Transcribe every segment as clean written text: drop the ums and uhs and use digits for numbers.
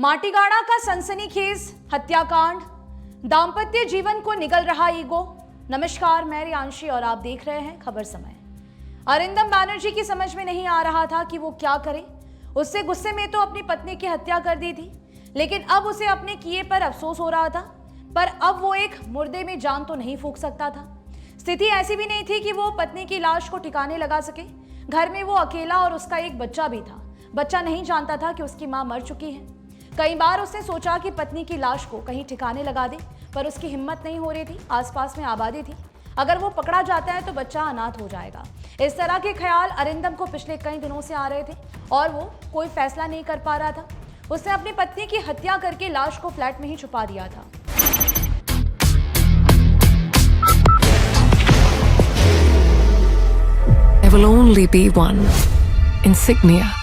माटीगाड़ा का सनसनीखेज हत्याकांड, दाम्पत्य जीवन को निगल रहा ईगो। नमस्कार, मैं रियांशी और आप देख रहे हैं खबर समय। अरिंदम बैनर्जी की समझ में नहीं आ रहा था कि वो क्या करे। उससे गुस्से में तो अपनी पत्नी की हत्या कर दी थी, लेकिन अब उसे अपने किए पर अफसोस हो रहा था। पर अब वो एक मुर्दे में जान तो नहीं फूंक सकता था। स्थिति ऐसी भी नहीं थी कि वो पत्नी की लाश को ठिकाने लगा सके। घर में वो अकेला और उसका एक बच्चा भी था। बच्चा नहीं जानता था कि उसकी मां मर चुकी है। कई बार उसने सोचा कि पत्नी की लाश को कहीं ठिकाने लगा दे, पर उसकी हिम्मत नहीं हो रही थी। आसपास में आबादी थी, अगर वो पकड़ा जाता है तो बच्चा अनाथ हो जाएगा। इस तरह के ख्याल अरिंदम को पिछले कई दिनों से आ रहे थे और वो कोई फैसला नहीं कर पा रहा था। उसने अपनी पत्नी की हत्या करके लाश को फ्लैट में ही छुपा दिया था। There will only be one insignia.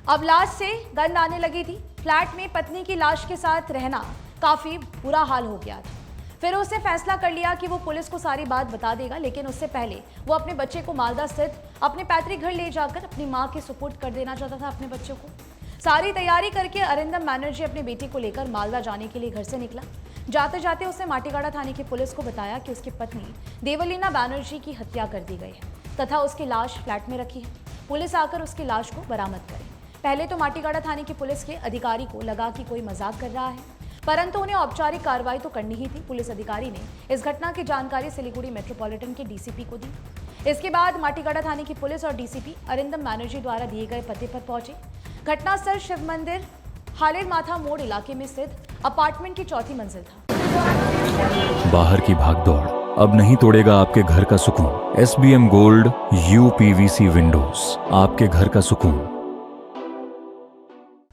अब लाश से गंध आने लगी थी। फ्लैट में पत्नी की लाश के साथ रहना काफी बुरा हाल हो गया था। फिर उसने फैसला कर लिया कि वो पुलिस को सारी बात बता देगा, लेकिन उससे पहले वो अपने बच्चे को मालदा स्थित अपने पैतृक घर ले जाकर अपनी मां के सुपुर्द कर देना चाहता था। अपने बच्चे को सारी तैयारी करके अरिंदम बैनर्जी अपने बेटी को लेकर मालदा जाने के लिए घर से निकला। जाते जाते उसने माटीगाड़ा थाने की पुलिस को बताया कि उसकी पत्नी देवलीना बैनर्जी की हत्या कर दी गई है तथा उसकी लाश फ्लैट में रखी है। पुलिस आकर उसकी लाश को बरामद करे। पहले तो माटीगाड़ा थाने की पुलिस के अधिकारी को लगा कि कोई मजाक कर रहा है, परंतु उन्हें औपचारिक कार्रवाई तो करनी ही थी। पुलिस अधिकारी ने इस घटना की जानकारी सिलीगुड़ी मेट्रोपॉलिटन के डीसीपी को दी। इसके बाद माटीगाड़ा थाने की पुलिस और डीसीपी अरिंदम बैनर्जी द्वारा दिए गए पते पर पहुंचे। घटनास्थल शिव मंदिर हालेर माथा मोड़ इलाके में स्थित अपार्टमेंट की चौथी मंजिल था। बाहर की भागदौड़ अब नहीं तोड़ेगा आपके घर का सुकून। SBM गोल्ड UPVC विंडोज, आपके घर का सुकून।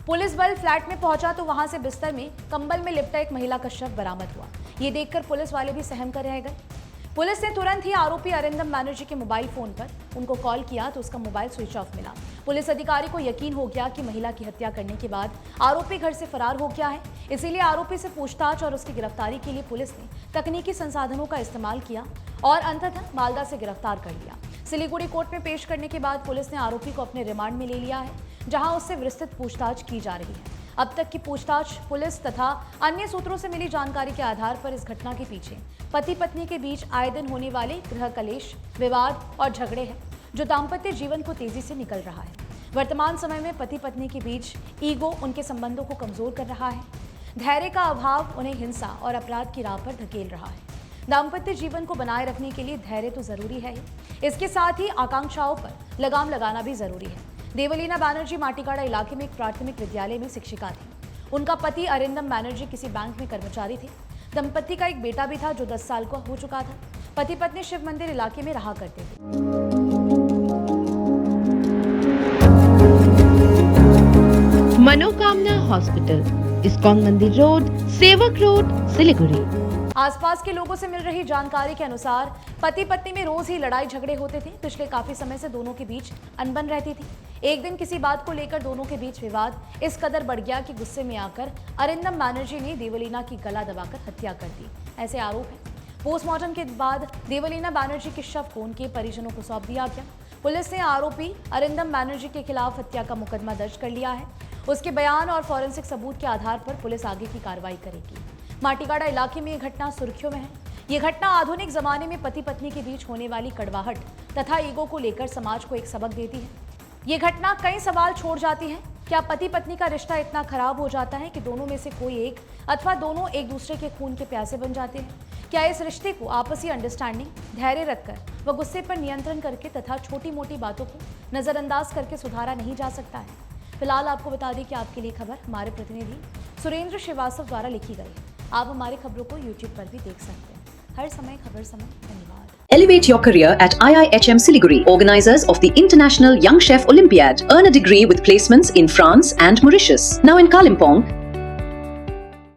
पुलिस बल फ्लैट में पहुंचा तो वहां से बिस्तर में कंबल में लिपटा एक महिला का शव बरामद हुआ। ये देखकर पुलिस वाले भी सहम कर रह गए। पुलिस ने तुरंत ही आरोपी अरिंदम बैनर्जी के मोबाइल फोन पर उनको कॉल किया तो उसका मोबाइल स्विच ऑफ मिला। पुलिस अधिकारी को यकीन हो गया कि महिला की हत्या करने के बाद आरोपी घर से फरार हो गया है। इसीलिए आरोपी से पूछताछ और उसकी गिरफ्तारी के लिए पुलिस ने तकनीकी संसाधनों का इस्तेमाल किया और अंततः मालदा से गिरफ्तार कर लिया। सिलीगुड़ी कोर्ट में पेश करने के बाद पुलिस ने आरोपी को अपने रिमांड में ले लिया है, जहां उससे विस्तृत पूछताछ की जा रही है। अब तक की पूछताछ, पुलिस तथा अन्य सूत्रों से मिली जानकारी के आधार पर इस घटना के पीछे पति पत्नी के बीच आए दिन होने वाले गृह कलेश, विवाद और झगड़े हैं, जो दाम्पत्य जीवन को तेजी से निकल रहा है। वर्तमान समय में पति पत्नी के बीच ईगो उनके संबंधों को कमजोर कर रहा है। धैर्य का अभाव उन्हें हिंसा और अपराध की राह पर धकेल रहा है। दाम्पत्य जीवन को बनाए रखने के लिए धैर्य तो जरूरी है ही, इसके साथ ही आकांक्षाओं पर लगाम लगाना भी जरूरी है। देवलीना बैनर्जी माटीगाड़ा इलाके में एक प्राथमिक विद्यालय में शिक्षिका थी। उनका पति अरिंदम बैनर्जी किसी बैंक में कर्मचारी थे। दंपति का एक बेटा भी था जो 10 साल का हो चुका था। पति पत्नी शिव मंदिर इलाके में रहा करते थे। मनोकामना हॉस्पिटल, इस्कॉन मंदिर रोड, सेवक रोड, सिलीगुड़ी। आसपास के लोगों से मिल रही जानकारी के अनुसार पति पत्नी में रोज ही लड़ाई झगड़े होते थे। पिछले काफी समय से दोनों के बीच अनबन रहती थी। एक दिन किसी बात को लेकर दोनों के बीच विवाद इस कदर बढ़ गया कि गुस्से में आकर अरिंदम बैनर्जी ने देवलीना की गला दबाकर हत्या कर दी, ऐसे आरोप है। पोस्टमार्टम के बाद देवलीना बैनर्जी के शव को उनके परिजनों को सौंप दिया गया। पुलिस ने आरोपी अरिंदम बैनर्जी के खिलाफ हत्या का मुकदमा दर्ज कर लिया है। उसके बयान और फॉरेंसिक सबूत के आधार पर पुलिस आगे की कार्रवाई करेगी। माटीगाड़ा इलाके में यह घटना सुर्खियों में है। ये घटना आधुनिक जमाने में पति पत्नी के बीच होने वाली कड़वाहट तथा ईगो को लेकर समाज को एक सबक देती है। ये घटना कई सवाल छोड़ जाती है। क्या पति पत्नी का रिश्ता इतना खराब हो जाता है कि दोनों में से कोई एक अथवा दोनों एक दूसरे के खून के प्यासे बन जाते हैं? क्या इस रिश्ते को आपसी अंडरस्टैंडिंग, धैर्य रखकर व गुस्से पर नियंत्रण करके तथा छोटी मोटी बातों को नजरअंदाज करके सुधारा नहीं जा सकता है? फिलहाल आपको बता दें कि आपके लिए खबर हमारे प्रतिनिधि सुरेंद्र श्रीवास्तव द्वारा लिखी गई है। आप हमारी खबरों को YouTube पर भी देख सकते हैं। हर समय खबर समय। धन्यवाद। Elevate your career at IIHM Siliguri, organizers of the International Young Chef Olympiad. Earn a degree with placements in France and Mauritius. Now in Kalimpong,